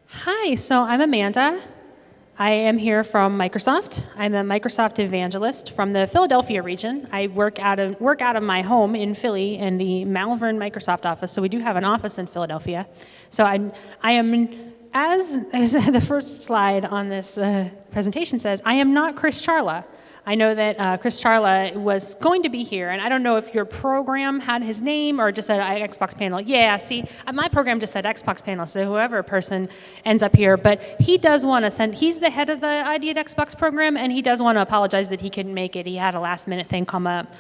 Hi, so I'm Amanda. I am here from Microsoft. I'm a Microsoft evangelist from the Philadelphia region. I work out of my home in Philly in the Malvern Microsoft office. So we do have an office in Philadelphia. So I am, as the first slide on this presentation says, I am not Chris Charla. I know that Chris Charla was going to be here, and I don't know if your program had his name or just said Xbox panel. Yeah, see, my program just said Xbox panel, so whoever person ends up here. But he does want to send, he's the head of the ID at Xbox program, and he does want to apologize that he couldn't make it. He had a last-minute thing come up.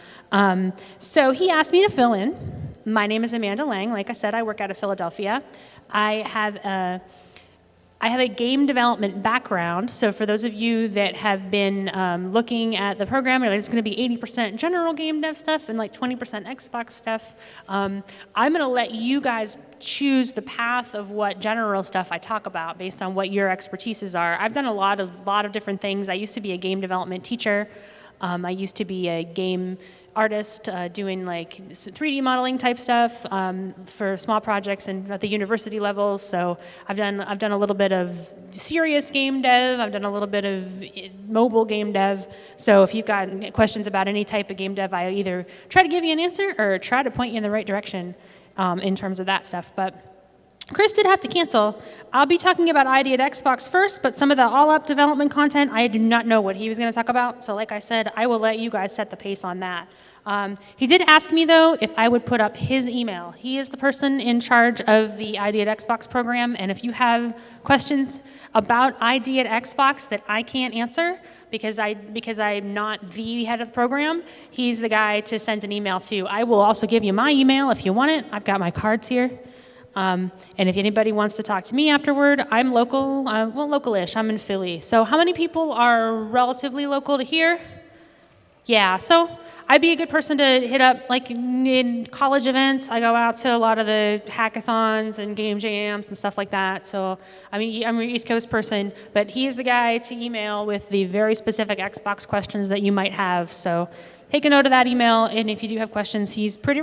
So he asked me to fill in. My name is Amanda Lang. Like I said, I work out of Philadelphia. I have a game development background, so for those of you that have been looking at the program, it's going to be 80% general game dev stuff and like 20% Xbox stuff. I'm going to let you guys choose the path of what general stuff I talk about based on what your expertises are. I've done a lot of different things. I used to be a game development teacher. I used to be a game artist doing like 3D modeling type stuff for small projects and at the university levels. So I've done a little bit of serious game dev. I've done a little bit of mobile game dev. So if you've got questions about any type of game dev, I either try to give you an answer or try to point you in the right direction in terms of that stuff. But Chris did have to cancel. I'll be talking about ID at Xbox first, but some of the all-up development content, I do not know what he was going to talk about. So like I said, I will let you guys set the pace on that. He did ask me, though, if I would put up his email. He is the person in charge of the ID at Xbox program, and if you have questions about ID at Xbox that I can't answer because I'm not the head of the program, he's the guy to send an email to. I will also give you my email if you want it. I've got my cards here. And if anybody wants to talk to me afterward, I'm local, local-ish. I'm in Philly. So how many people are relatively local to here? Yeah, so I'd be a good person to hit up, like in college events. I go out to a lot of the hackathons and game jams and stuff like that. So I'm an East Coast person, but he is the guy to email with the very specific Xbox questions that you might have. So take a note of that email, and if you do have questions, he's pretty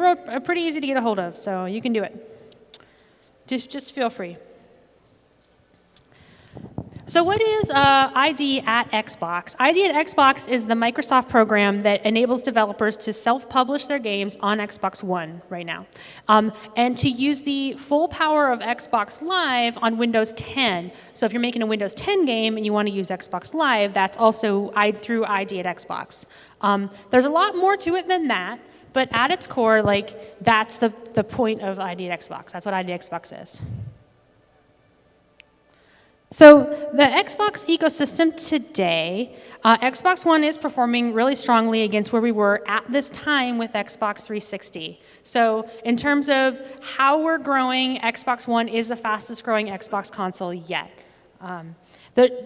easy to get a hold of, so you can do it. Just feel free. So what is ID at Xbox? ID at Xbox is the Microsoft program that enables developers to self-publish their games on Xbox One right now, and to use the full power of Xbox Live on Windows 10. So if you're making a Windows 10 game and you want to use Xbox Live, that's also through ID at Xbox. There's a lot more to it than that, but at its core, like, that's the point of ID at Xbox. That's what ID at Xbox is. So the Xbox ecosystem today, Xbox One is performing really strongly against where we were at this time with Xbox 360. So in terms of how we're growing, Xbox One is the fastest growing Xbox console yet.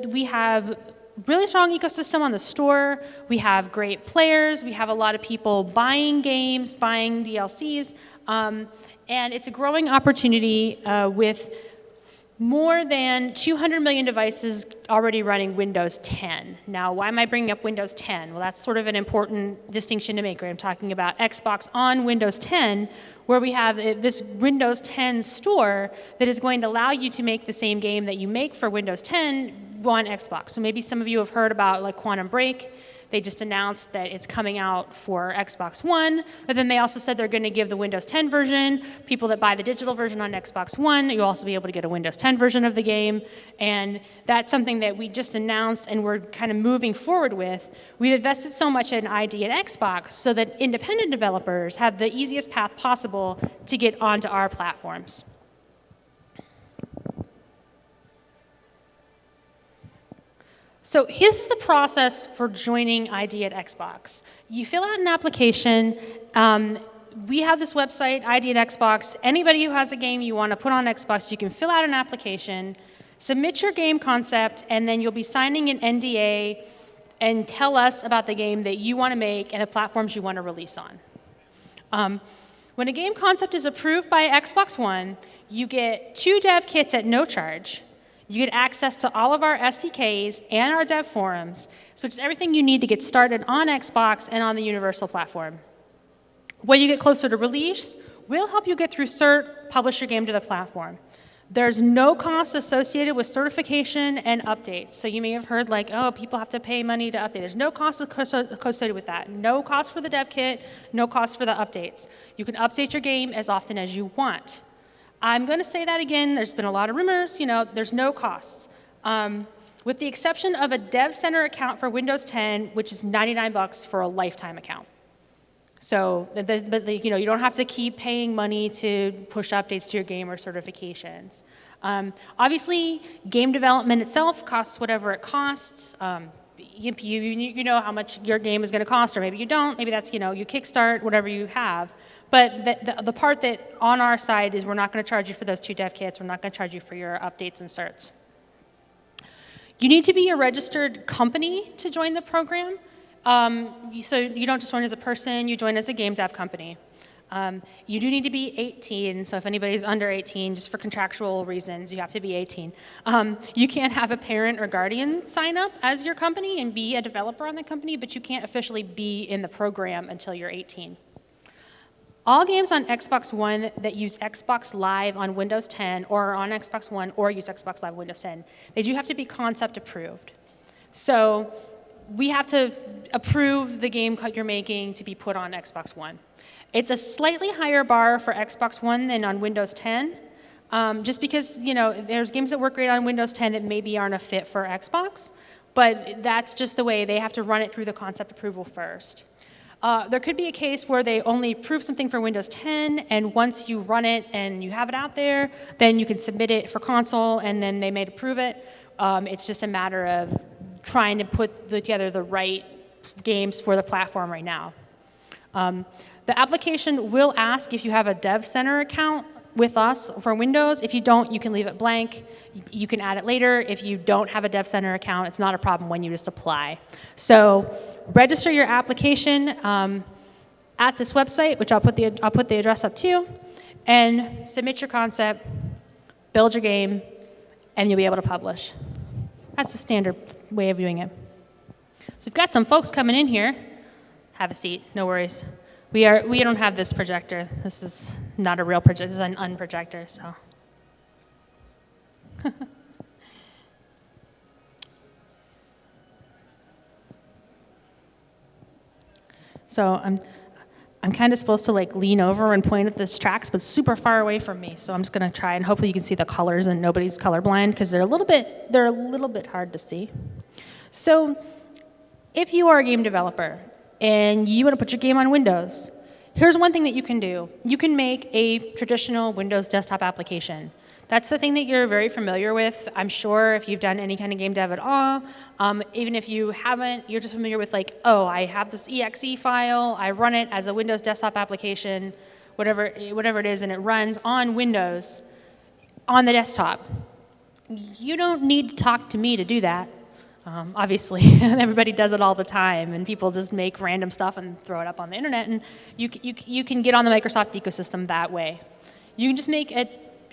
We have really strong ecosystem on the store. We have great players. We have a lot of people buying games, buying DLCs. And it's a growing opportunity with more than 200 million devices already running Windows 10. Now, why am I bringing up Windows 10? Well, that's sort of an important distinction to make, right? I'm talking about Xbox on Windows 10, where we have this Windows 10 store that is going to allow you to make the same game that you make for Windows 10 on Xbox. So maybe some of you have heard about like Quantum Break. They just announced that it's coming out for Xbox One, but then they also said they're going to give the Windows 10 version. People that buy the digital version on Xbox One, you'll also be able to get a Windows 10 version of the game. And that's something that we just announced and we're kind of moving forward with. We've invested so much in ID at Xbox so that independent developers have the easiest path possible to get onto our platforms. So here's the process for joining ID at Xbox. You fill out an application. We have this website, ID at Xbox. Anybody who has a game you want to put on Xbox, you can fill out an application, submit your game concept, and then you'll be signing an NDA and tell us about the game that you want to make and the platforms you want to release on. When a game concept is approved by Xbox One, you get 2 dev kits at no charge. You get access to all of our SDKs and our dev forums, so just everything you need to get started on Xbox and on the Universal platform. When you get closer to release, we'll help you get through cert, publish your game to the platform. There's no cost associated with certification and updates. So you may have heard like, oh, people have to pay money to update. There's no cost associated with that. No cost for the dev kit, no cost for the updates. You can update your game as often as you want. I'm going to say that again. There's been a lot of rumors. There's no cost. With the exception of a Dev Center account for Windows 10, which is $99 for a lifetime account. So, but you don't have to keep paying money to push updates to your game or certifications. Obviously, game development itself costs whatever it costs. You know how much your game is going to cost, or maybe you don't. Maybe that's you kickstart whatever you have. But the part that on our side is we're not going to charge you for those 2 dev kits. We're not going to charge you for your updates and certs. You need to be a registered company to join the program. So you don't just join as a person, you join as a game dev company. You do need to be 18, so if anybody's under 18, just for contractual reasons, you have to be 18. You can't have a parent or guardian sign up as your company and be a developer on the company, but you can't officially be in the program until you're 18. All games on Xbox One that use Xbox Live on Windows 10 or on Xbox One or use Xbox Live Windows 10, they do have to be concept approved. So we have to approve the game you're making to be put on Xbox One. It's a slightly higher bar for Xbox One than on Windows 10, just because there's games that work great on Windows 10 that maybe aren't a fit for Xbox, but that's just the way they have to run it through the concept approval first. There could be a case where they only approve something for Windows 10, and once you run it and you have it out there, then you can submit it for console, and then they may approve it. It's just a matter of trying to put together the right games for the platform right now. The application will ask if you have a Dev Center account with us for Windows. If you don't, you can leave it blank. You can add it later. If you don't have a Dev Center account, it's not a problem when you just apply. So register your application at this website, which I'll put the address up too, and submit your concept, build your game, and you'll be able to publish. That's the standard way of doing it. So we've got some folks coming in here. Have a seat, no worries. We don't have this projector. This is not a real projector, this is an unprojector, so. So I'm kind of supposed to lean over and point at this tracks, but super far away from me. So I'm just going to try, and hopefully you can see the colors and nobody's colorblind, because they're a little bit hard to see. So if you are a game developer and you want to put your game on Windows, here's one thing that you can do. You can make a traditional Windows desktop application. That's the thing that you're very familiar with. I'm sure if you've done any kind of game dev at all, even if you haven't, you're just familiar with I have this exe file, I run it as a Windows desktop application, whatever it is, and it runs on Windows on the desktop. You don't need to talk to me to do that. Obviously, everybody does it all the time, and people just make random stuff and throw it up on the internet, and you can get on the Microsoft ecosystem that way. You can just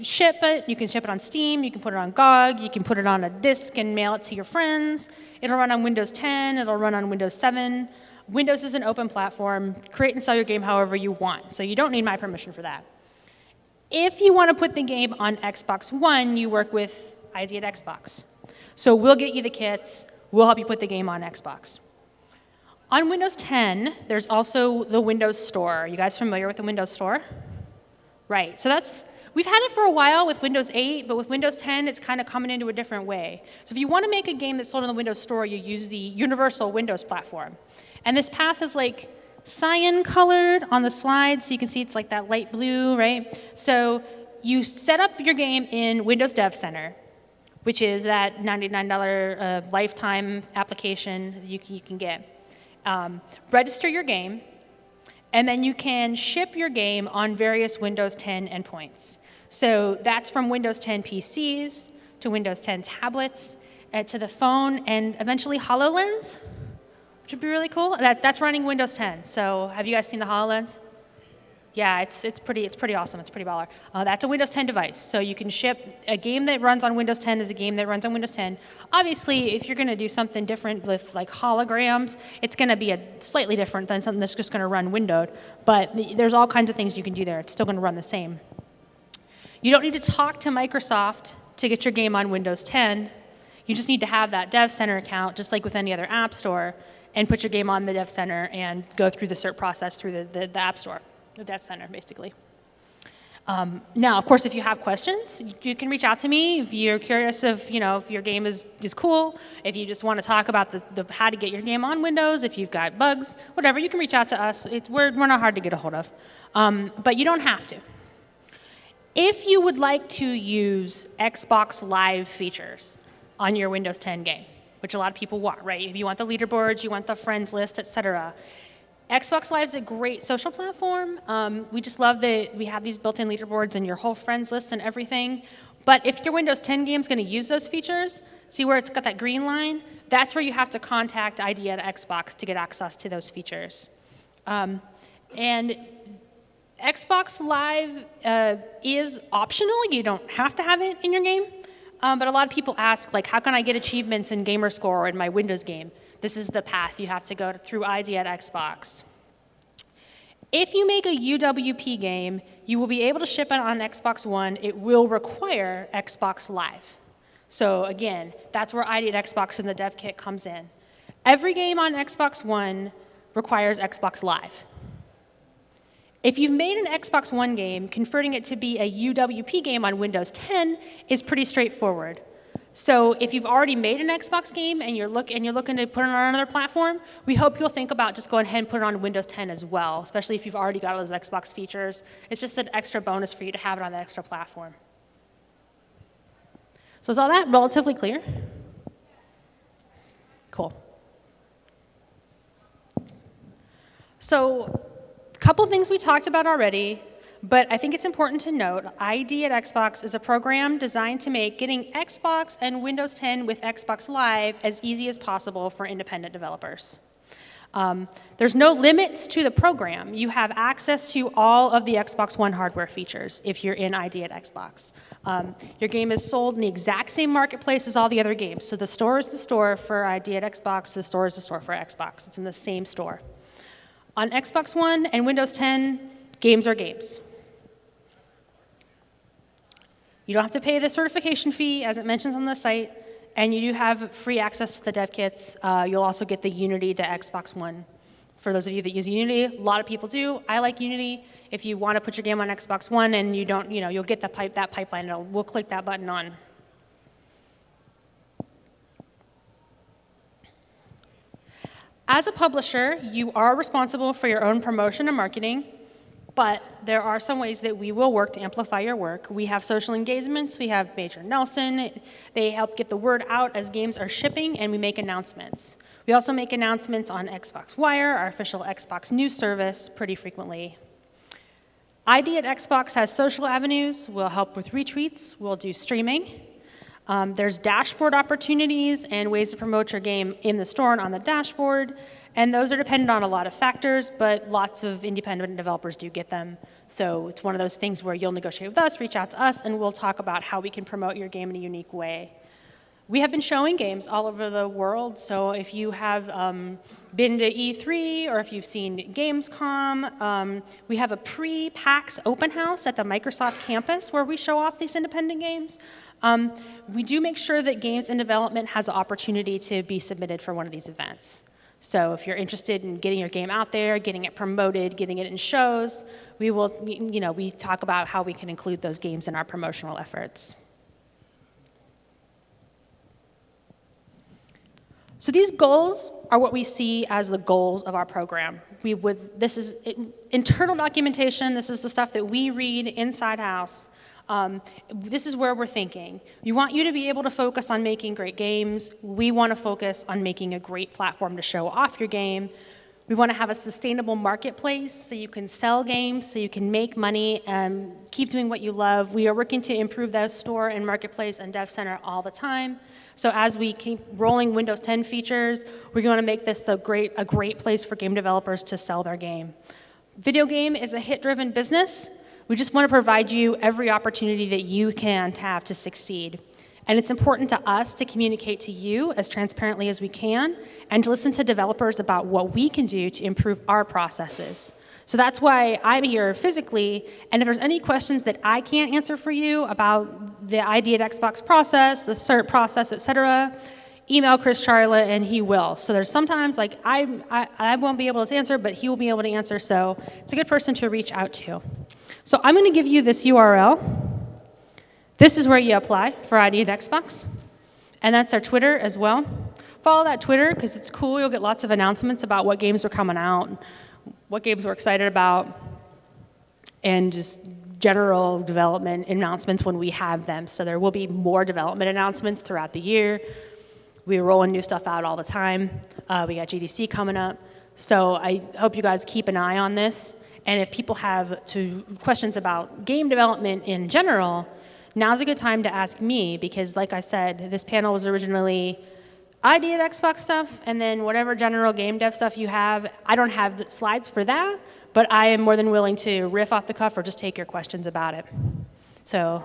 ship it, you can ship it on Steam, you can put it on GOG, you can put it on a disk and mail it to your friends. It'll run on Windows 10, it'll run on Windows 7. Windows is an open platform. Create and sell your game however you want, so you don't need my permission for that. If you want to put the game on Xbox One, you work with ID at Xbox. So we'll get you the kits, we'll help you put the game on Xbox. On Windows 10, there's also the Windows Store. Are you guys familiar with the Windows Store? Right, so we've had it for a while with Windows 8, but with Windows 10, it's kind of coming into a different way. So if you want to make a game that's sold on the Windows Store, you use the universal Windows platform. And this path is cyan colored on the slide, so you can see it's that light blue, right? So you set up your game in Windows Dev Center, which is that $99 lifetime application you can get. Register your game, and then you can ship your game on various Windows 10 endpoints. So that's from Windows 10 PCs to Windows 10 tablets, to the phone, and eventually HoloLens, which would be really cool. That's running Windows 10. So have you guys seen the HoloLens? Yeah, it's pretty awesome. It's pretty baller. That's a Windows 10 device. So you can ship a game that runs on Windows 10 as a game that runs on Windows 10. Obviously, if you're going to do something different with holograms, it's going to be slightly different than something that's just going to run windowed. But there's all kinds of things you can do there. It's still going to run the same. You don't need to talk to Microsoft to get your game on Windows 10. You just need to have that Dev Center account, just like with any other app store, and put your game on the Dev Center and go through the cert process through the App Store, the Dev Center, basically. Now, of course, if you have questions, you can reach out to me. If you're curious if your game is cool, if you just want to talk about how to get your game on Windows, if you've got bugs, whatever, you can reach out to us. We're not hard to get a hold of, but you don't have to. If you would like to use Xbox Live features on your Windows 10 game, which a lot of people want, right? If you want the leaderboards, you want the friends list, etc. Xbox Live is a great social platform. We just love that we have these built-in leaderboards and your whole friends list and everything. But if your Windows 10 game is going to use those features, see where it's got that green line? That's where you have to contact ID at Xbox to get access to those features. And Xbox Live is optional. You don't have to have it in your game. But a lot of people ask, like, how can I get achievements in Gamerscore in my Windows game? This is the path you have to go through ID at Xbox. If you make a UWP game, you will be able to ship it on Xbox One. It will require Xbox Live. So again, that's where ID at Xbox and the dev kit comes in. Every game on Xbox One requires Xbox Live. If you've made an Xbox One game, converting it to be a UWP game on Windows 10 is pretty straightforward. So if you've already made an Xbox game and you're looking to put it on another platform, we hope you'll think about just going ahead and put it on Windows 10 as well, especially if you've already got all those Xbox features. It's just an extra bonus for you to have it on that extra platform. So is all that relatively clear? Cool. So a couple of things we talked about already. But I think it's important to note, ID at Xbox is a program designed to make getting Xbox and Windows 10 with Xbox Live as easy as possible for independent developers. There's no limits to the program. You have access to all of the Xbox One hardware features if you're in ID at Xbox. Your game is sold in the exact same marketplace as all the other games. So the store is the store for ID at Xbox, the store is the store for Xbox. It's in the same store. On Xbox One and Windows 10, games are games. You don't have to pay the certification fee, as it mentions on the site, and you do have free access to the dev kits. You'll also get the Unity to Xbox One. For those of you that use Unity, a lot of people do. I like Unity. If you want to put your game on Xbox One and you don't, you'll get that pipeline. We'll click that button on. As a publisher, you are responsible for your own promotion and marketing. But there are some ways that we will work to amplify your work. We have social engagements. We have Major Nelson. They help get the word out as games are shipping, and we make announcements. We also make announcements on Xbox Wire, our official Xbox news service, pretty frequently. ID at Xbox has social avenues. We'll help with retweets. We'll do streaming. There's dashboard opportunities and ways to promote your game in the store and on the dashboard. And those are dependent on a lot of factors, but lots of independent developers do get them. So it's one of those things where you'll negotiate with us, reach out to us, and we'll talk about how we can promote your game in a unique way. We have been showing games all over the world, so if you have been to E3 or if you've seen Gamescom, we have a pre-PAX open house at the Microsoft campus where we show off these independent games. We do make sure that games in development has an opportunity to be submitted for one of these events. So if you're interested in getting your game out there, getting it promoted, getting it in shows, we talk about how we can include those games in our promotional efforts. So these goals are what we see as the goals of our program. This is internal documentation. This is the stuff that we read inside house. This is where we're thinking. We want you to be able to focus on making great games. We want to focus on making a great platform to show off your game. We want to have a sustainable marketplace so you can sell games, so you can make money and keep doing what you love. We are working to improve that store and marketplace and dev center all the time. So as we keep rolling Windows 10 features, we're going to make this a great place for game developers to sell their game. Video game is a hit-driven business. We just want to provide you every opportunity that you can have to succeed. And it's important to us to communicate to you as transparently as we can and to listen to developers about what we can do to improve our processes. So that's why I'm here physically, and if there's any questions that I can't answer for you about the ID at Xbox process, the cert process, et cetera, email Chris Charlotte and he will. So there's sometimes like I won't be able to answer, but he will be able to answer, so it's a good person to reach out to. So I'm gonna give you this URL. This is where you apply for ID at Xbox, and that's our Twitter as well. Follow that Twitter because it's cool, you'll get lots of announcements about what games are coming out, what games we're excited about, and just general development announcements when we have them. So there will be more development announcements throughout the year. We're rolling new stuff out all the time. We got GDC coming up. So I hope you guys keep an eye on this. And if people have questions about game development in general, now's a good time to ask me because like I said, this panel was originally ID at Xbox stuff, and then whatever general game dev stuff you have. I don't have the slides for that, but I am more than willing to riff off the cuff or just take your questions about it. So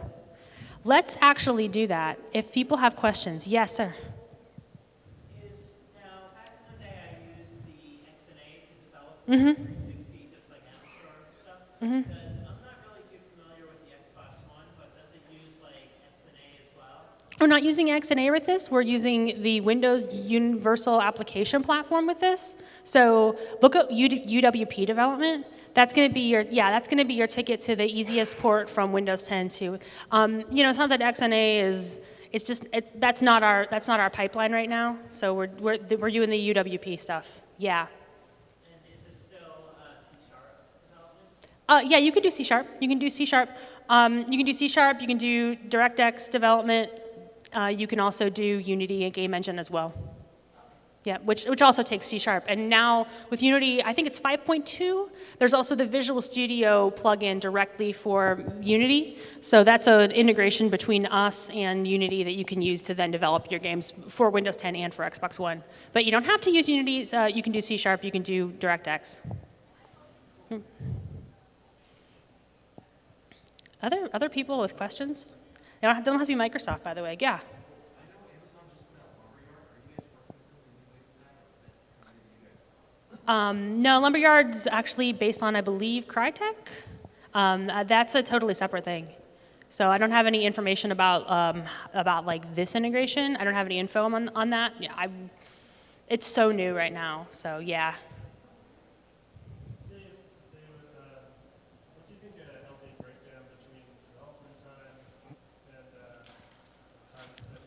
let's actually do that. If people have questions, yes, sir. Now, back in the day, I used the XNA to develop 360, just like Amstrad stuff. Because I'm not really too familiar with the Xbox One, but does it use like XNA as well? We're not using XNA with this. We're using the Windows Universal Application Platform with this. So look at UWP development. That's going to be your ticket to the easiest port from Windows 10 to. It's not that XNA is. It's just that's not our pipeline right now. So we're doing the UWP stuff. Yeah. And is it still C# development? Yeah, you can do C#. You can do C#. You can do C#. You can do DirectX development. You can also do Unity and Game Engine as well. Yeah, which also takes C#. And now with Unity, I think it's 5.2, there's also the Visual Studio plugin directly for Unity. So that's an integration between us and Unity that you can use to then develop your games for Windows 10 and for Xbox One. But you don't have to use Unity, you can do C#, you can do DirectX. Other people with questions? They don't have to be Microsoft, by the way. Yeah. No, Lumberyard's actually based on, I believe, Crytek. That's a totally separate thing. So I don't have any information about like this integration. I don't have any info on that. Yeah, it's so new right now. So yeah. What do you think a healthy breakdown between development time and time spent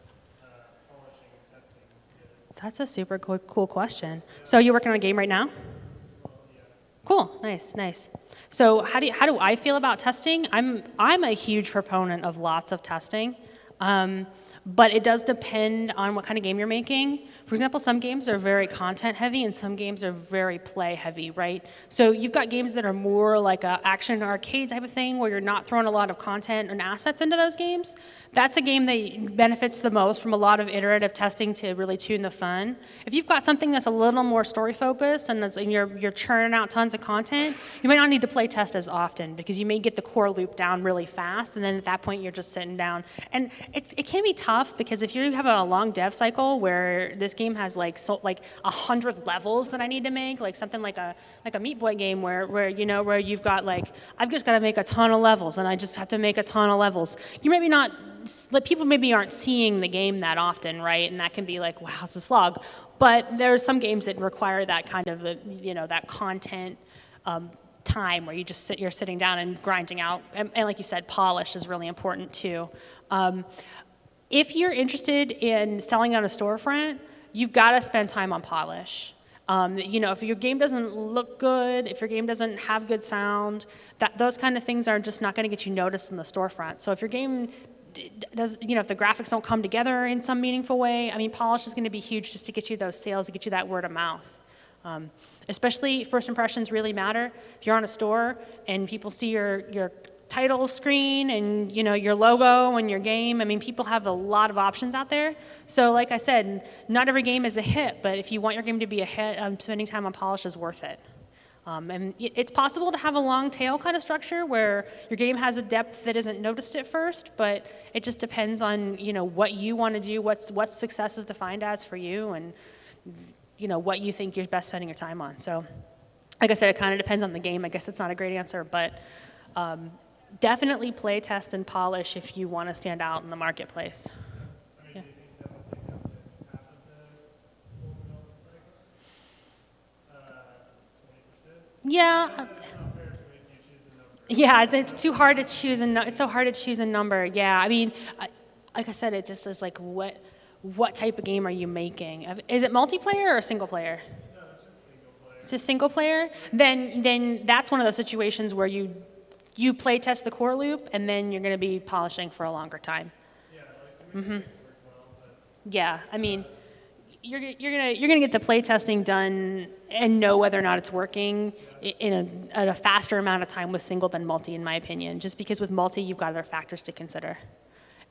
polishing and testing is? That's a super cool question. So you're working on a game right now? Yeah. Cool, nice. So how do I feel about testing? I'm a huge proponent of lots of testing, but it does depend on what kind of game you're making. For example, some games are very content heavy and some games are very play heavy, right? So you've got games that are more like a action arcade type of thing where you're not throwing a lot of content and assets into those games. That's a game that benefits the most from a lot of iterative testing to really tune the fun. If you've got something that's a little more story focused and you're churning out tons of content, you might not need to play test as often because you may get the core loop down really fast, and then at that point you're just sitting down. And it can be tough because if you have a long dev cycle where this game has like 100 levels that I need to make, like something like a Meat Boy game where you've got like, I've just got to make a ton of levels and I just have to make a ton of levels. You maybe not, people maybe aren't seeing the game that often, right? And that can be like, wow, it's a slog. But there are some games that require that kind of, that content time where you're sitting down and grinding out. And like you said, polish is really important too. If you're interested in selling on a storefront, you've got to spend time on polish. If your game doesn't look good, if your game doesn't have good sound, those kind of things are just not going to get you noticed in the storefront. So if your game does, if the graphics don't come together in some meaningful way, I mean, polish is going to be huge just to get you those sales, to get you that word of mouth. Especially first impressions really matter. If you're on a store and people see your title screen and your logo and your game, I mean, people have a lot of options out there. So like I said, not every game is a hit, but if you want your game to be a hit, spending time on polish is worth it. And it's possible to have a long tail kind of structure where your game has a depth that isn't noticed at first, but it just depends on what you want to do, what success is defined as for you, and what you think you're best spending your time on. So Like I said, it kind of depends on the game. I guess it's not a great answer, but definitely play test and polish if you want to stand out in the marketplace. I mean, do you think that will take up to half of the full development cycle? 20%? Yeah. That's not fair to make you choose a number. Yeah, it's too hard to choose it's so hard to choose a number. Yeah, I mean, like I said, it just is like what type of game are you making? Is it multiplayer or single player? No, it's just single player. It's just single player. Then that's one of those situations where you play test the core loop and then you're going to be polishing for a longer time. Yeah, like to make things work well, but Yeah, I mean, you're gonna get the play testing done and know whether or not it's working at a faster amount of time with single than multi, in my opinion. Just because with multi, you've got other factors to consider.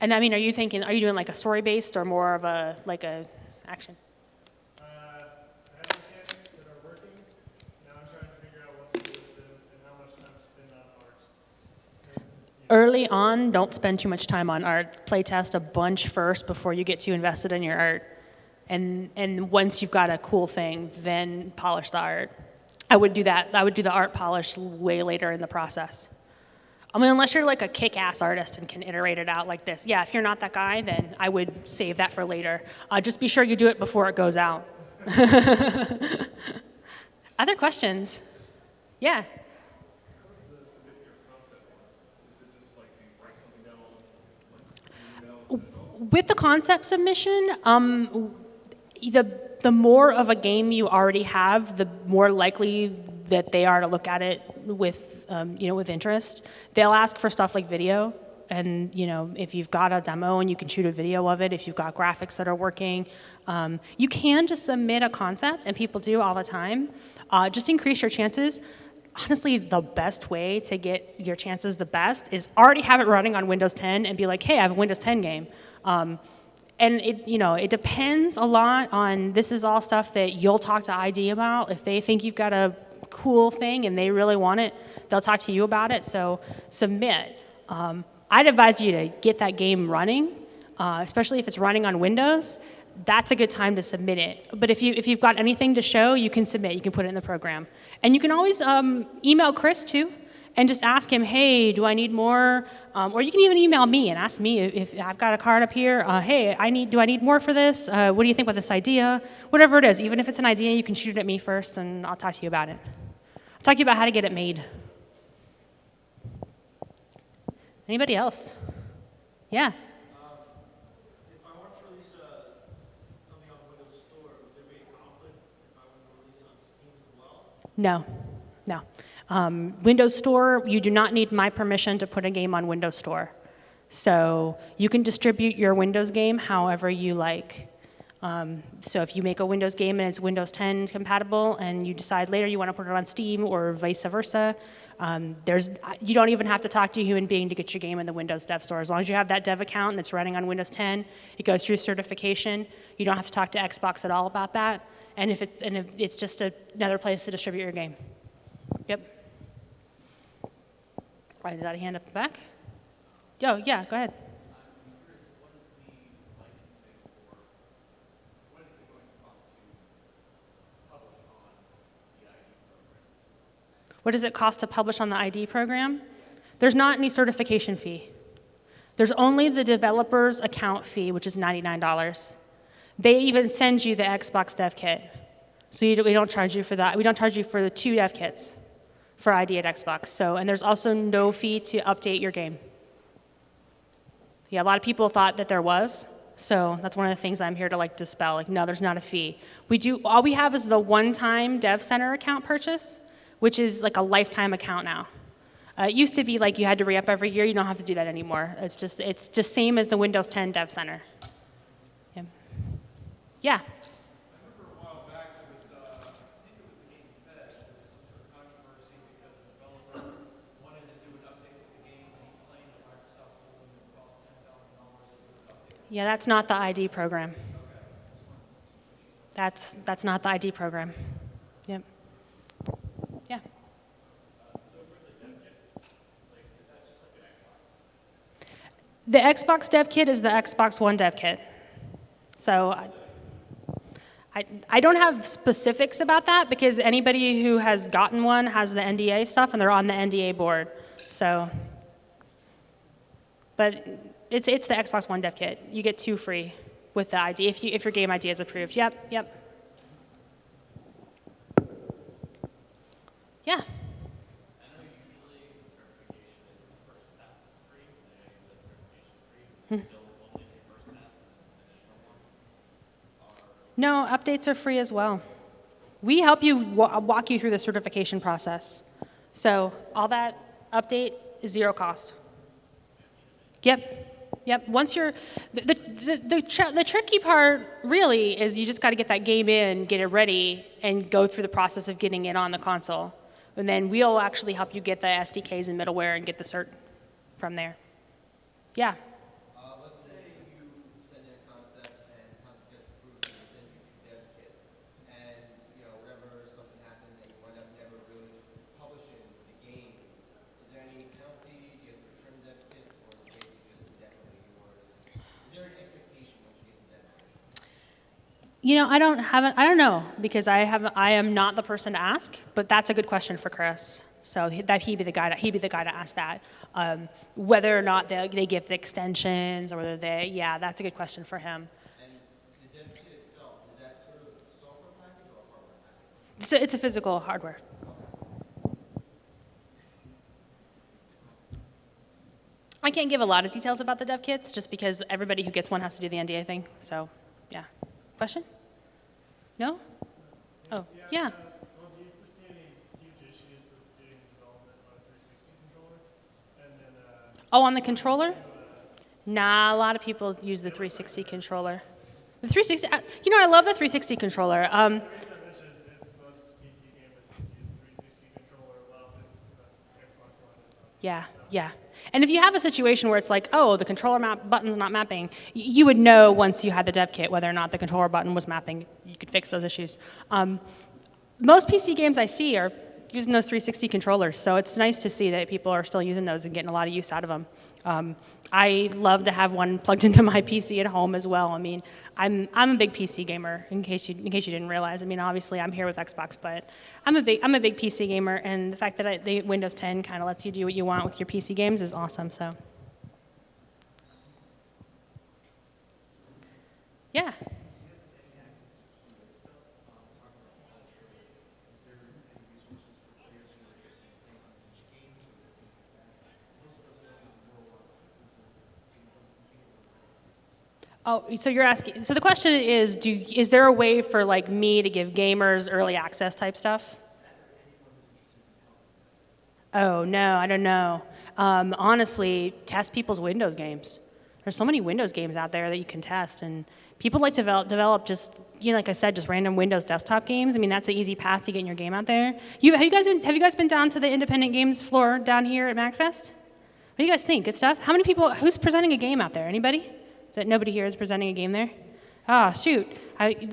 And I mean, are you doing like a story based or more of a action? I have mechanics that are working. Now I'm trying to figure out what to do with them and how much time to spend on art. Early on, don't spend too much time on art. Play test a bunch first before you get too invested in your art. And once you've got a cool thing, then polish the art. I would do that. I would do the art polish way later in the process. I mean, unless you're like a kick-ass artist and can iterate it out like this. Yeah, if you're not that guy, then I would save that for later. Just be sure you do it before it goes out. Other questions? Yeah. With the concept submission, the more of a game you already have, the more likely that they are to look at it with with interest. They'll ask for stuff like video, and if you've got a demo and you can shoot a video of it, if you've got graphics that are working, you can just submit a concept, and people do all the time. Just increase your chances. Honestly, the best way to get your chances the best is already have it running on Windows 10 and be like, hey, I have a Windows 10 game. And it depends a lot on, this is all stuff that you'll talk to ID about. If they think you've got a cool thing and they really want it, they'll talk to you about it, so submit. I'd advise you to get that game running, especially if it's running on Windows. That's a good time to submit it. But if you've got anything to show, you can submit, you can put it in the program. And you can always email Chris too, and just ask him, hey, do I need more? Or you can even email me and ask me if I've got a card up here, hey, do I need more for this? What do you think about this idea? Whatever it is, even if it's an idea, you can shoot it at me first and I'll talk to you about it. I'll talk to you about how to get it made. Anybody else? Yeah? If I want to release something on Windows Store, would there be a conflict if I want to release on Steam as well? No. Windows Store, you do not need my permission to put a game on Windows Store. So you can distribute your Windows game however you like. So if you make a Windows game and it's Windows 10 compatible and you decide later you want to put it on Steam or vice versa, you don't even have to talk to a human being to get your game in the Windows Dev Store. As long as you have that dev account and it's running on Windows 10, it goes through certification. You don't have to talk to Xbox at all about that. And if it's just another place to distribute your game. Yep. Right, is that a hand up the back? Oh, yeah, go ahead. What does it cost to publish on the ID program? There's not any certification fee. There's only the developer's account fee, which is $99. They even send you the Xbox dev kit. So we don't charge you for that. We don't charge you for the 2 dev kits for ID at Xbox. And there's also no fee to update your game. Yeah, a lot of people thought that there was. So that's one of the things I'm here to dispel. No, there's not a fee. All we have is the one-time Dev Center account purchase, which is like a lifetime account now. It used to be like you had to re-up every year. You don't have to do that anymore. It's just same as the Windows 10 Dev Center. Yeah. I remember a while back, I think it was the MAGFest, there was some sort of controversy because the developer wanted to do an update with the game, and he claimed that Microsoft told him it would cost $10,000 to do an update. Yeah, that's not the ID program. That's not the ID program. Yep. Yeah. So for the dev kits, is that just like an Xbox? The Xbox Dev Kit is the Xbox One Dev Kit. So I don't have specifics about that because anybody who has gotten one has the NDA stuff and they're on the NDA board. So, but it's the Xbox One dev kit. You get 2 free with the ID if your game ID is approved. Yep. Yeah. No, updates are free as well. We help you walk you through the certification process. So all that update is 0 cost. Yep. Once you're, the tricky part really is you just got to get that game in, get it ready, and go through the process of getting it on the console. And then we'll actually help you get the SDKs and middleware and get the cert from there. Yeah. Let's say you send in a concept and the concept gets approved and you send you dev kits and whatever something happens and you wind up never really publishing the game. Is there any penalties? Do you have to return dev kits or is it basically just indefinitely yours? Is there an expectation once you get the dev kit? I don't know because I am not the person to ask, but that's a good question for Chris. So he'd be the guy to ask that. Whether or not they give the extensions or whether that's a good question for him. And the dev kit itself, is that sort of a software package or a hardware package? It's a physical hardware. I can't give a lot of details about the dev kits just because everybody who gets one has to do the NDA thing. So, yeah. Question? No? Oh, yeah. Well, do you foresee any huge issues with doing development on a 360 controller? And then, Oh, on the controller? Nah, a lot of people use the 360 controller. The 360, I love the 360 controller. the reason I mention is most PC gamers use 360 controller while the Xbox One is on. Yeah. And if you have a situation where it's like, oh, the controller button's not mapping, you would know once you had the dev kit whether or not the controller button was mapping. You could fix those issues. Most PC games I see are using those 360 controllers, so it's nice to see that people are still using those and getting a lot of use out of them. I love to have one plugged into my PC at home as well. I mean, I'm a big PC gamer. In case you didn't realize, I mean, obviously I'm here with Xbox, but I'm a big PC gamer, and the fact that the Windows 10 kind of lets you do what you want with your PC games is awesome. So, yeah. Oh, so you're asking, so the question is, is there a way for like me to give gamers early access type stuff? Oh, no, I don't know. Honestly, test people's Windows games. There's so many Windows games out there that you can test, and people like to develop just, like I said, just random Windows desktop games. I mean, that's an easy path to getting your game out there. Have you guys been down to the independent games floor down here at MAGFest? What do you guys think? Good stuff? How many people, who's presenting a game out there? Anybody? Is that nobody here is presenting a game there? Shoot.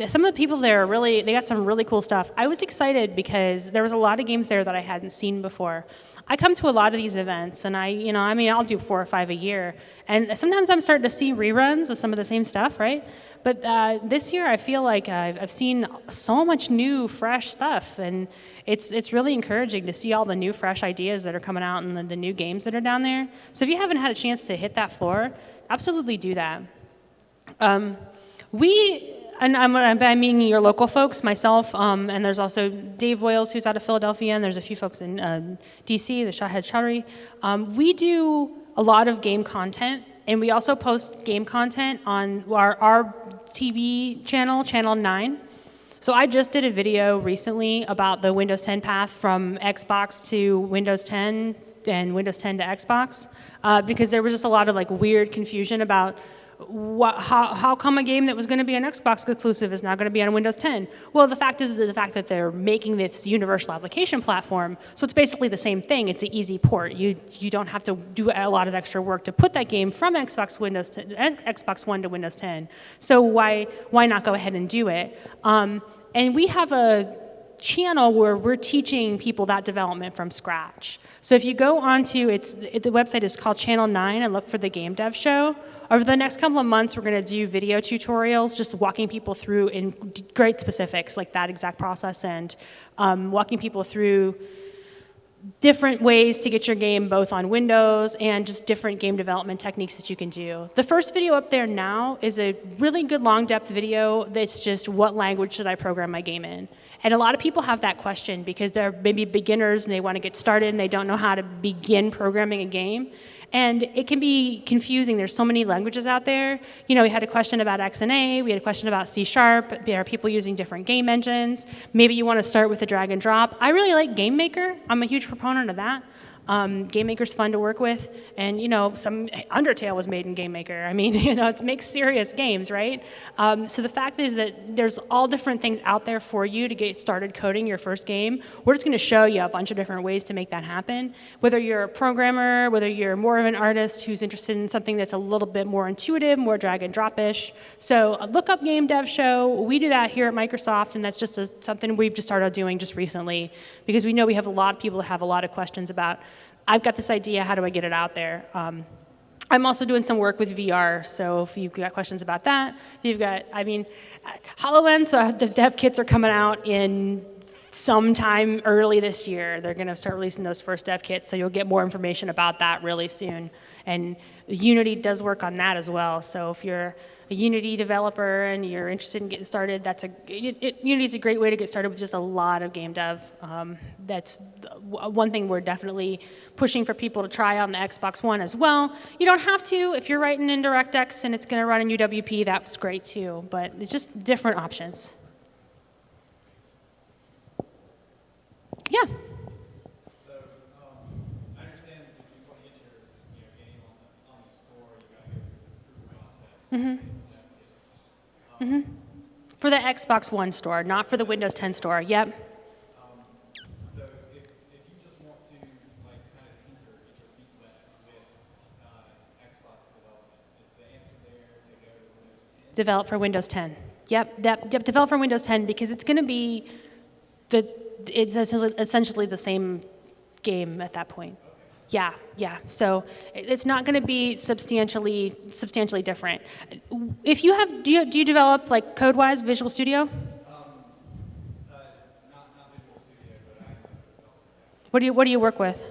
Some of the people there they got some really cool stuff. I was excited because there was a lot of games there that I hadn't seen before. I come to a lot of these events, and I'll do 4 or 5 a year, and sometimes I'm starting to see reruns of some of the same stuff, right? But this year, I feel like I've seen so much new, fresh stuff, and it's really encouraging to see all the new, fresh ideas that are coming out and the new games that are down there. So if you haven't had a chance to hit that floor, absolutely do that. I mean your local folks, myself, and there's also Dave Voiles, who's out of Philadelphia, and there's a few folks in DC, the Shahid Chaudhry. We do a lot of game content, and we also post game content on our TV channel, Channel 9. So I just did a video recently about the Windows 10 path from Xbox to Windows 10 and Windows 10 to Xbox, because there was just a lot of weird confusion about how come a game that was going to be an Xbox exclusive is now going to be on Windows 10? Well, the fact that they're making this universal application platform, so it's basically the same thing. It's an easy port. You don't have to do a lot of extra work to put that game from Xbox One to Windows 10. So why not go ahead and do it? And we have a channel where we're teaching people that development from scratch. So if you go onto, the website is called Channel 9 and look for the Game Dev Show. Over the next couple of months, we're going to do video tutorials, just walking people through in great specifics, like that exact process, and walking people through different ways to get your game both on Windows and just different game development techniques that you can do. The first video up there now is a really good long depth video that's just what language should I program my game in? And a lot of people have that question because they're maybe beginners and they want to get started and they don't know how to begin programming a game. And it can be confusing. There's so many languages out there. You know, we had a question about XNA. We had a question about C#. There are people using different game engines. Maybe you want to start with a drag and drop. I really like Game Maker. I'm a huge proponent of that. Game Maker's fun to work with, and you know, some Undertale was made in Game Maker. I mean, you know, it makes serious games, right? So the fact is that there's all different things out there for you to get started coding your first game. We're just going to show you a bunch of different ways to make that happen. Whether you're a programmer, whether you're more of an artist who's interested in something that's a little bit more intuitive, more drag and drop-ish. So look up Game Dev Show. We do that here at Microsoft, and that's just something we've just started doing just recently because we know we have a lot of people that have a lot of questions about, I've got this idea, how do I get it out there? I'm also doing some work with VR, so if you've got questions about that, you've got, I mean, HoloLens, so the dev kits are coming out in sometime early this year. They're going to start releasing those first dev kits, so you'll get more information about that really soon. And Unity does work on that as well, so if you're a Unity developer and you're interested in getting started, Unity's a great way to get started with just a lot of game dev. That's one thing we're definitely pushing for people to try on the Xbox One as well. You don't have to. If you're writing in DirectX and it's going to run in UWP, that's great too, but it's just different options. Yeah. So I understand if you want to get your game on the store, you got to go through this approval process. For the Xbox One store, not for the Windows 10 store. Yep. So if you just want to like kind of tinker, get your feet wet with Xbox development, is the answer there to go to Windows 10? Develop for Windows 10. Yep. Develop for Windows 10 because it's going to be it's essentially the same game at that point. Yeah. So it's not going to be substantially different. If you have, do you develop like code-wise Visual Studio? Not Visual Studio, but I'm a developer. What do you work with?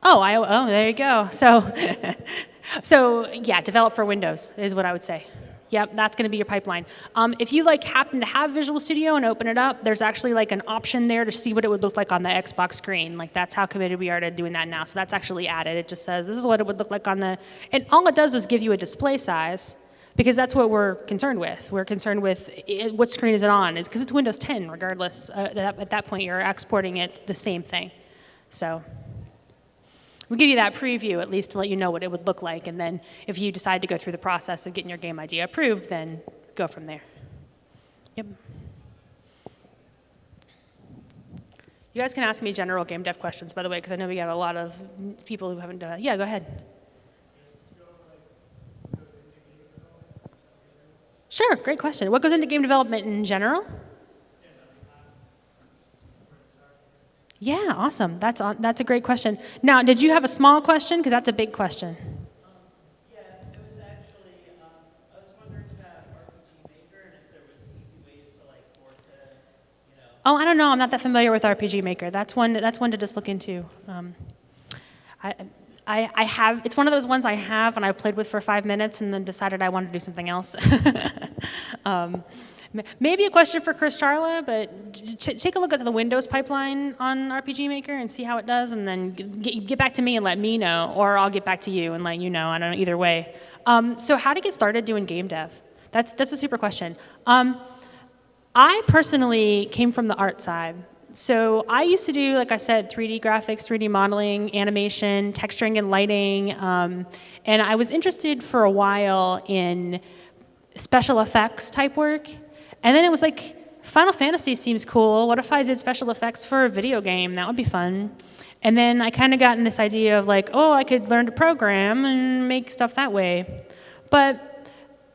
iOS. Oh, there you go. So yeah, develop for Windows is what I would say. Yep, that's going to be your pipeline. If you like happen to have Visual Studio and open it up, there's actually like an option there to see what it would look like on the Xbox screen. Like that's how committed we are to doing that now. So that's actually added. It just says this is what it would look like on the, and all it does is give you a display size because that's what we're concerned with. We're concerned with what screen is it on. It's because it's Windows 10 regardless. At that point, you're exporting it the same thing. So we'll give you that preview at least to let you know what it would look like, and then if you decide to go through the process of getting your game idea approved, then go from there. Yep. You guys can ask me general game dev questions, by the way, because I know we got a lot of people who haven't done it. Yeah, go ahead. Sure, great question. What goes into game development in general? Yeah, awesome. That's a great question. Now, did you have a small question? Because that's a big question. Yeah, it was actually, I was wondering about RPG Maker and if there was easy ways to like port to, you know. Oh, I don't know. I'm not that familiar with RPG Maker. That's one to just look into. I have. It's one of those ones I have and I played with for 5 minutes and then decided I wanted to do something else. Maybe a question for Chris Charla, but take a look at the Windows pipeline on RPG Maker and see how it does, and then get back to me and let me know, or I'll get back to you and let you know. I don't know, either way. So how to get started doing game dev? That's a super question. I personally came from the art side. So I used to do, like I said, 3D graphics, 3D modeling, animation, texturing and lighting, and I was interested for a while in special effects type work. And then it was like, Final Fantasy seems cool. What if I did special effects for a video game? That would be fun. And then I kind of got in this idea of like, oh, I could learn to program and make stuff that way. But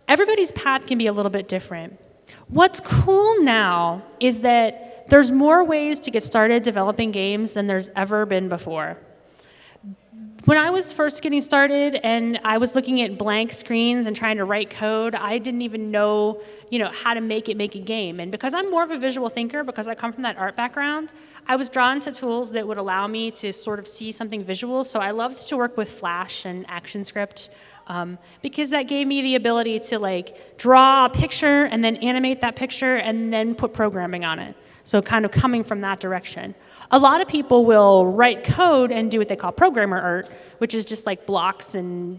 everybody's path can be a little bit different. What's cool now is that There's more ways to get started developing games than there's ever been before. When I was first getting started and I was looking at blank screens and trying to write code, I didn't even know, how to make a game. And because I'm more of a visual thinker, because I come from that art background, I was drawn to tools that would allow me to sort of see something visual. So I loved to work with Flash and ActionScript because that gave me the ability to draw a picture and then animate that picture and then put programming on it. So kind of coming from that direction. A lot of people will write code and do what they call programmer art, which is just like blocks and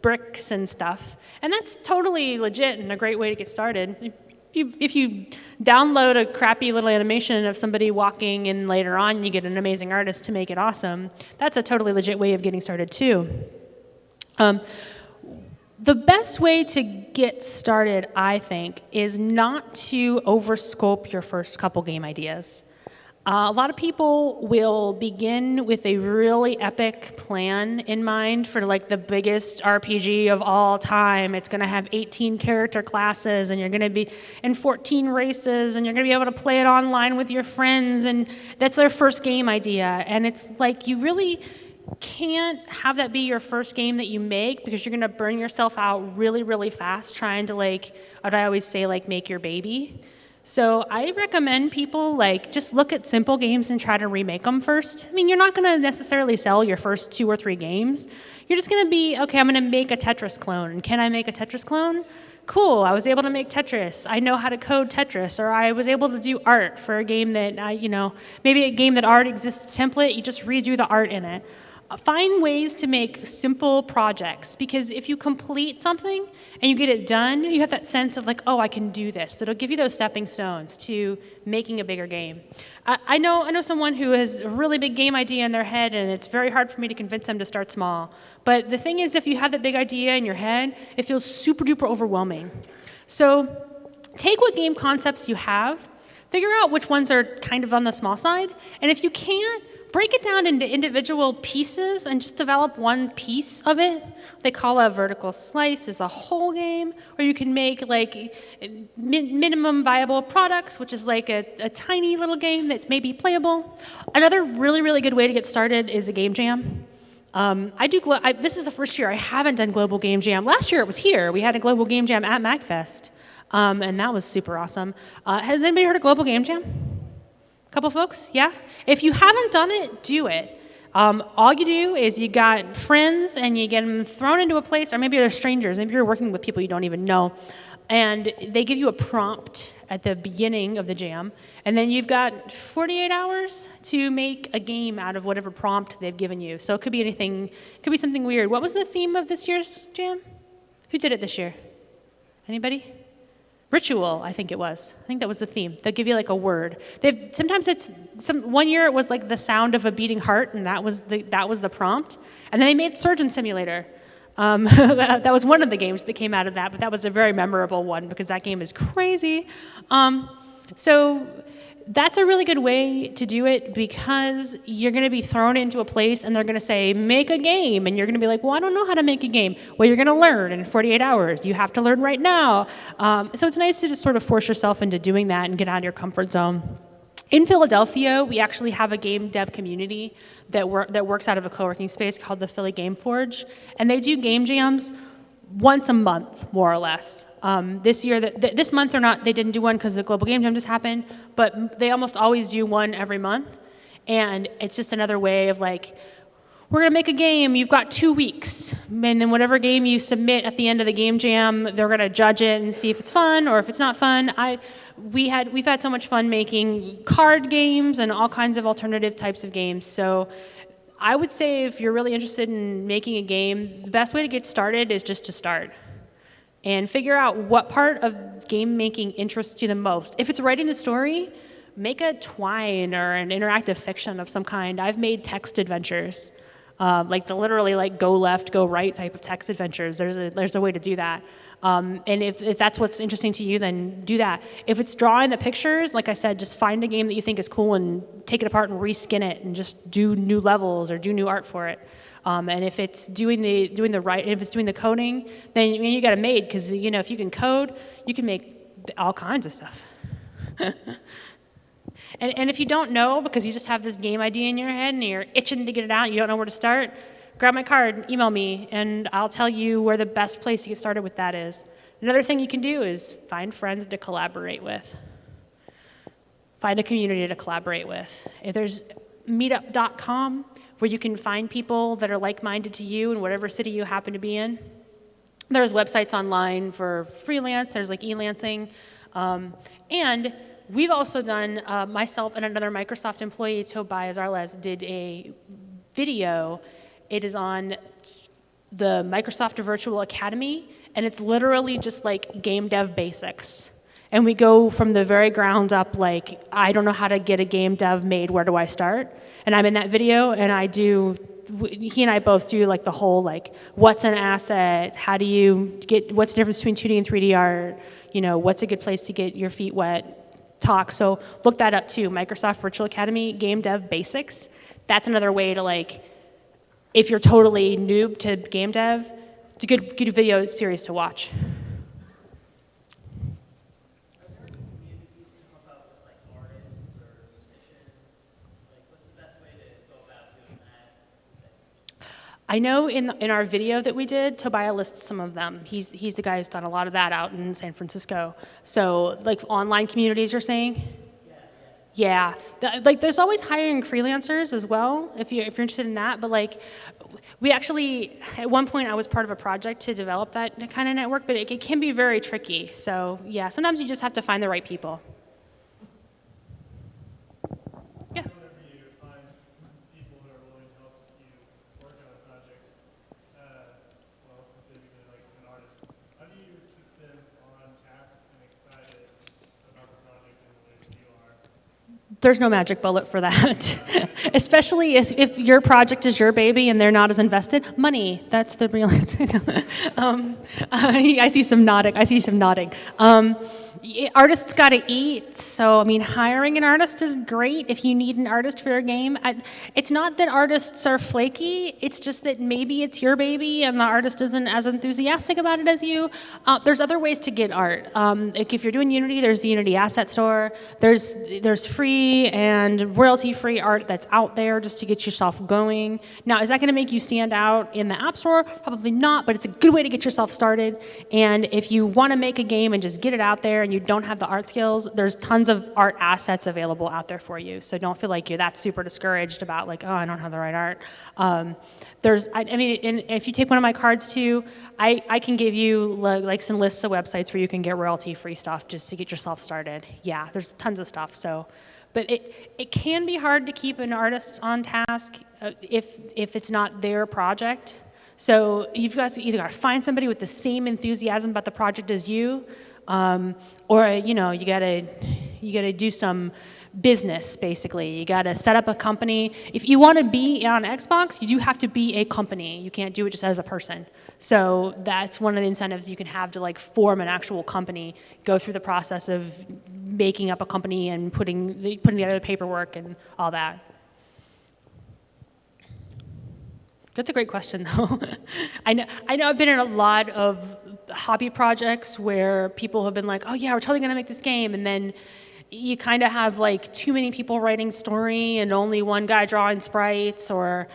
bricks and stuff. And that's totally legit and a great way to get started. If you download a crappy little animation of somebody walking and later on you get an amazing artist to make it awesome, that's a totally legit way of getting started too. The best way to get started, I think, is not to overscope your first couple game ideas. A lot of people will begin with a really epic plan in mind for the biggest RPG of all time. It's going to have 18 character classes, and you're going to be in 14 races, and you're going to be able to play it online with your friends, and that's their first game idea. And it's you really can't have that be your first game that you make because you're going to burn yourself out really, really fast trying to what I always say, make your baby. So I recommend people just look at simple games and try to remake them first. I mean, you're not going to necessarily sell your first 2 or 3 games. You're just going to be, okay, I'm going to make a Tetris clone. And can I make a Tetris clone? Cool, I was able to make Tetris. I know how to code Tetris. Or I was able to do art for a game that, maybe a game that already exists template, you just redo the art in it. Find ways to make simple projects, because if you complete something and you get it done, you have that sense of oh, I can do this. That'll give you those stepping stones to making a bigger game. I know someone who has a really big game idea in their head, and it's very hard for me to convince them to start small. But the thing is, if you have that big idea in your head, it feels super duper overwhelming. So take what game concepts you have, figure out which ones are kind of on the small side, and if you can't, break it down into individual pieces and just develop one piece of it. What they call a vertical slice is a whole game, or you can make minimum viable products, which is a tiny little game that's maybe playable. Another really, really good way to get started is a game jam. This is the first year I haven't done Global Game Jam. Last year it was here. We had a Global Game Jam at MAGFest, and that was super awesome. Has anybody heard of Global Game Jam? Couple folks, yeah? If you haven't done it, do it. All you do is you got friends and you get them thrown into a place, or maybe they're strangers, maybe you're working with people you don't even know, and they give you a prompt at the beginning of the jam, and then you've got 48 hours to make a game out of whatever prompt they've given you. So it could be anything, it could be something weird. What was the theme of this year's jam? Who did it this year? Anybody? Ritual, I think it was. I think that was the theme. They'll give you a word. Sometimes one year it was the sound of a beating heart, and that was the prompt. And then they made Surgeon Simulator. That was one of the games that came out of that, but that was a very memorable one because that game is crazy. So that's a really good way to do it because you're going to be thrown into a place and they're going to say, make a game. And you're going to be like, well, I don't know how to make a game. Well, you're going to learn in 48 hours. You have to learn right now. So it's nice to just sort of force yourself into doing that and get out of your comfort zone. In Philadelphia, we actually have a game dev community that works out of a co-working space called the Philly Game Forge. And they do game jams once a month, more or less. This year, this month they didn't do one because the Global Game Jam just happened, but they almost always do one every month. And it's just another way of we're going to make a game, you've got 2 weeks. And then whatever game you submit at the end of the game jam, they're going to judge it and see if it's fun or if it's not fun. We've had so much fun making card games and all kinds of alternative types of games. So I would say if you're really interested in making a game, the best way to get started is just to start and figure out what part of game making interests you the most. If it's writing the story, make a twine or an interactive fiction of some kind. I've made text adventures, literally go left, go right type of text adventures. There's a way to do that. And if that's what's interesting to you, then do that. If it's drawing the pictures, like I said, just find a game that you think is cool and take it apart and reskin it and just do new levels or do new art for it. And if it's doing the coding, then you got it made because if you can code, you can make all kinds of stuff. And if you don't know, because you just have this game idea in your head and you're itching to get it out, you don't know where to start, grab my card, email me, and I'll tell you where the best place to get started with that is. Another thing you can do is find friends to collaborate with. Find a community to collaborate with. If there's meetup.com, where you can find people that are like-minded to you in whatever city you happen to be in. There's websites online for freelance, there's like e-lancing. And we've also done, myself and another Microsoft employee, Tobias Arles, did a video. It is on the Microsoft Virtual Academy, and it's literally just like game dev basics. And we go from the very ground up, like, I don't know how to get a game dev made, where do I start? And I'm in that video, and he and I both do like the whole, like, what's an asset? How do you what's the difference between 2D and 3D art? You know, what's a good place to get your feet wet? Talk. So look that up too, Microsoft Virtual Academy, Game Dev Basics. That's another way to, like, if you're totally noob to game dev, it's a good video series to watch. Are there any communities to help out with like artists or musicians? Like, what's the best way to go about doing that? I know in our video that we did, Tobias lists some of them. He's the guy who's done a lot of that out in San Francisco. So, like, online communities, you're saying? Yeah. Like, there's always hiring freelancers as well, if you're interested in that. But, like, we actually, at one point, I was part of a project to develop that kind of network, but it can be very tricky. So, yeah, sometimes you just have to find the right people. Yeah. Whenever you find people who are willing to help you work on a project, well, specifically like an artist, how do you keep them on task and excited about the project in the way that you are? There's no magic bullet for that. Especially if your project is your baby and they're not as invested. Money, that's the real answer. I see some nodding. Artists got to eat, so I mean, hiring an artist is great if you need an artist for your game. It's not that artists are flaky, it's just that maybe it's your baby and the artist isn't as enthusiastic about it as you. There's other ways to get art. Like if you're doing Unity, there's the Unity Asset Store. There's free and royalty-free art that's out there just to get yourself going. Now, is that going to make you stand out in the App Store? Probably not, but it's a good way to get yourself started. And if you want to make a game and just get it out there and you don't have the art skills, there's tons of art assets available out there for you. So don't feel like you're that super discouraged about, like, oh, I don't have the right art. And if you take one of my cards too, I can give you like some lists of websites where you can get royalty-free stuff just to get yourself started. Yeah, there's tons of stuff. So, but it can be hard to keep an artist on task if it's not their project. So you've got to either got to find somebody with the same enthusiasm about the project as you, or you gotta do some business, basically. You gotta set up a company. If you want to be on Xbox, you do have to be a company. You can't do it just as a person. So that's one of the incentives you can have to, like, form an actual company, go through the process of making up a company and putting together the paperwork and all that. That's a great question, though. I know I've been in a lot of hobby projects where people have been like, oh yeah, we're totally gonna make this game, and then you kind of have like too many people writing story and only one guy drawing sprites, or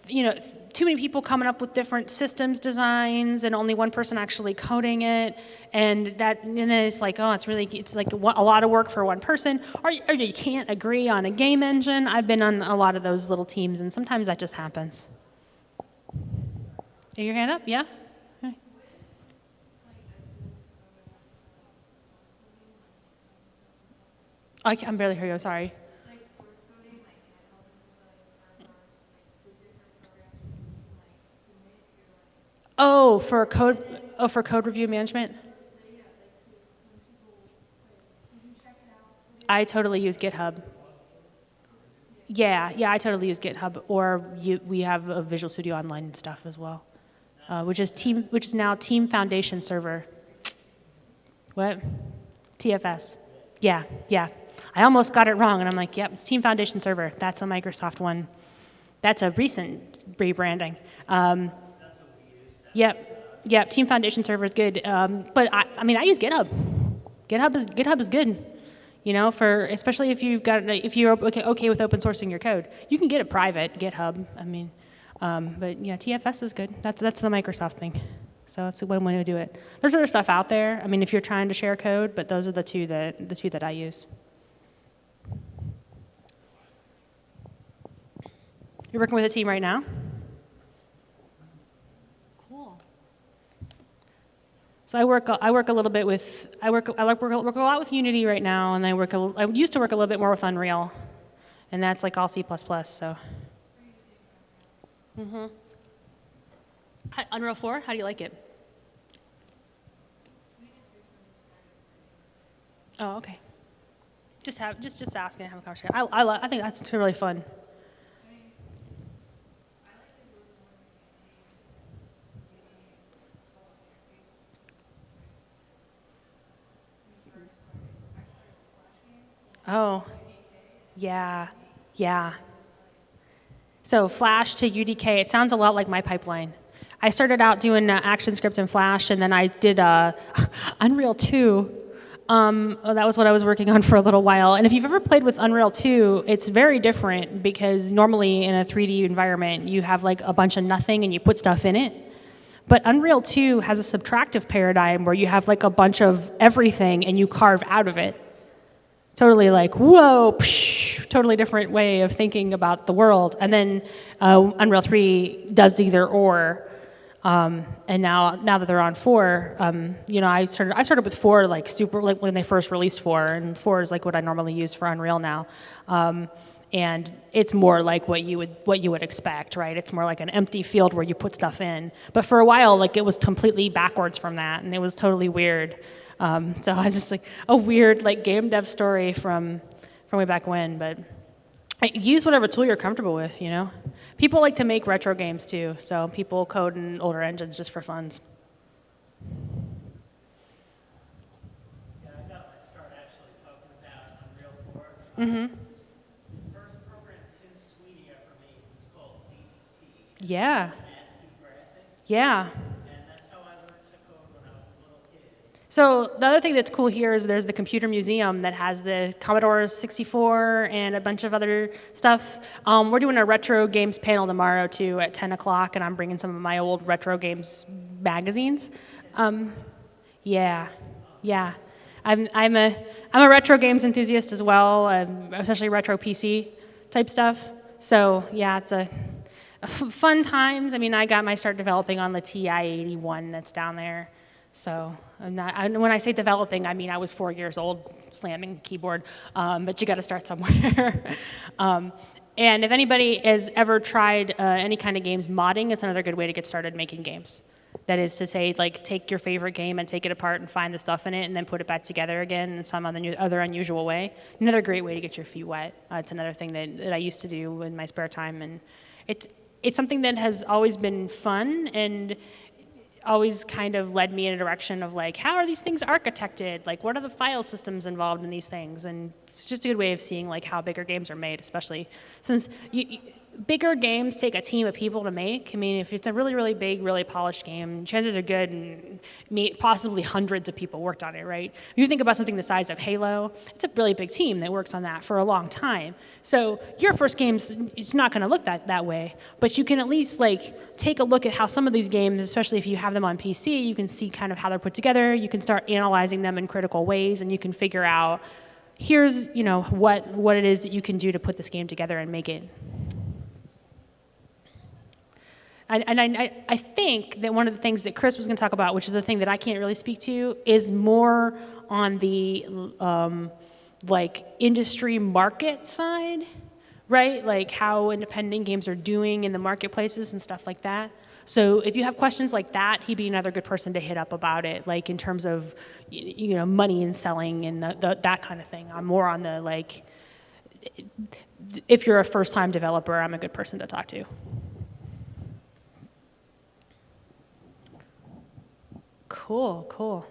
too many people coming up with different systems designs and only one person actually coding it, and then it's like, oh, it's like a lot of work for one person, or you can't agree on a game engine. I've been on a lot of those little teams, and sometimes that just happens. Your hand up? Yeah? Okay. I'm barely hearing you, sorry. Like source coding, like GitHub and stuff like frameworks, like the different programs where you can like submit your like For code review management? yeah, like to when people like you can check it out. I totally use GitHub. Yeah, I totally use GitHub, or we have a Visual Studio Online and stuff as well, which is now Team Foundation Server. What? TFS. Yeah. I almost got it wrong, and I'm like, yep, it's Team Foundation Server. That's a Microsoft one. That's a recent rebranding. Yep. Team Foundation Server is good, but I use GitHub. GitHub is good. You know, for especially if you're okay with open sourcing your code, you can get it private, GitHub. I mean, but yeah, TFS is good. That's the Microsoft thing. So that's one way to do it. There's other stuff out there. I mean, if you're trying to share code, but those are the two that I use. You're working with a team right now? Cool. So I work a little bit with I work a lot with Unity right now, and I used to work a little bit more with Unreal, and that's like all C++. So. Unreal 4, how do you like it? Oh, okay. Just asking, have a conversation. I think that's really fun. Oh, yeah. So Flash to UDK, it sounds a lot like my pipeline. I started out doing ActionScript in Flash, and then I did Unreal 2. That was what I was working on for a little while. And if you've ever played with Unreal 2, it's very different because normally in a 3D environment, you have like a bunch of nothing and you put stuff in it. But Unreal 2 has a subtractive paradigm where you have like a bunch of everything and you carve out of it. Totally like, whoa, psh, totally different way of thinking about the world. And then Unreal 3 does either or. And now that they're on 4, I started with 4 like when they first released 4, and 4 is like what I normally use for Unreal now. And it's more like what you would expect, right? It's more like an empty field where you put stuff in. But for a while, like it was completely backwards from that, and it was totally weird. So I just like a weird like game dev story from way back when, but use whatever tool you're comfortable with, you know? People like to make retro games too, so people code in older engines just for funs. Yeah, I got my start actually talking about Unreal 4. Mm-hmm. The first program Tim Sweeney ever made was called ZZT. Yeah. ASCII graphics. Yeah. And that's how I learned to code when I was a little kid. So the other thing that's cool here is there's the computer museum that has the Commodore 64 and a bunch of other stuff. We're doing a retro games panel tomorrow too at 10 o'clock, and I'm bringing some of my old retro games magazines. Yeah. I'm a retro games enthusiast as well, especially retro PC type stuff. So yeah, it's a fun times. I mean, I got my start developing on the TI-81 that's down there. So when I say developing, I mean I was 4 years old slamming keyboard, but you got to start somewhere. And if anybody has ever tried any kind of games modding, it's another good way to get started making games. That is to say, like, take your favorite game and take it apart and find the stuff in it and then put it back together again in some other unusual way. Another great way to get your feet wet. It's another thing that I used to do in my spare time, and it's something that has always been fun and always kind of led me in a direction of like, how are these things architected? Like, what are the file systems involved in these things? And it's just a good way of seeing like how bigger games are made, especially since bigger games take a team of people to make. I mean, if it's a really, really big, really polished game, chances are good and possibly hundreds of people worked on it, right? If you think about something the size of Halo, it's a really big team that works on that for a long time. So your first game's it's not going to look that way, but you can at least like take a look at how some of these games, especially if you have them on PC, you can see kind of how they're put together. You can start analyzing them in critical ways, and you can figure out here's what it is that you can do to put this game together and make it. And I think that one of the things that Chris was going to talk about, which is the thing that I can't really speak to, is more on the like industry market side, right? Like how independent games are doing in the marketplaces and stuff like that. So if you have questions like that, he'd be another good person to hit up about it, like in terms of money and selling and that kind of thing. I'm more on the like, if you're a first-time developer, I'm a good person to talk to. Cool.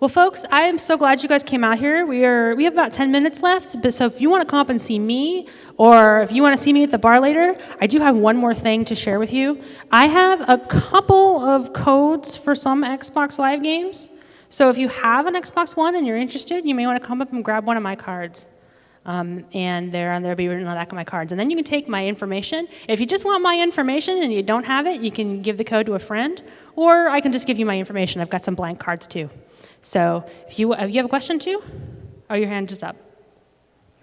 Well, folks, I am so glad you guys came out here. We have about 10 minutes left, but so if you want to come up and see me, or if you want to see me at the bar later, I do have one more thing to share with you. I have a couple of codes for some Xbox Live games. So if you have an Xbox One and you're interested, you may want to come up and grab one of my cards. And there'll be written on the back of my cards. And then you can take my information. If you just want my information and you don't have it, you can give the code to a friend, or I can just give you my information. I've got some blank cards too. So if you have a question too? Oh, your hand just up.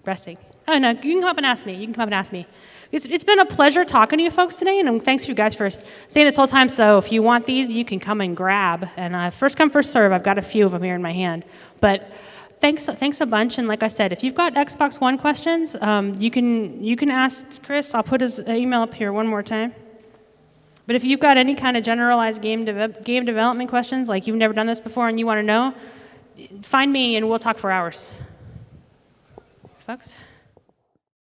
Resting. Oh, no, you can come up and ask me. You can come up and ask me. It's been a pleasure talking to you folks today, and thanks you guys for staying this whole time. So if you want these, you can come and grab. And first come, first serve. I've got a few of them here in my hand. But thanks a bunch. And like I said, if you've got Xbox One questions, you can ask Chris. I'll put his email up here one more time. But if you've got any kind of generalized game development questions, like you've never done this before and you want to know, find me and we'll talk for hours. Thanks, folks.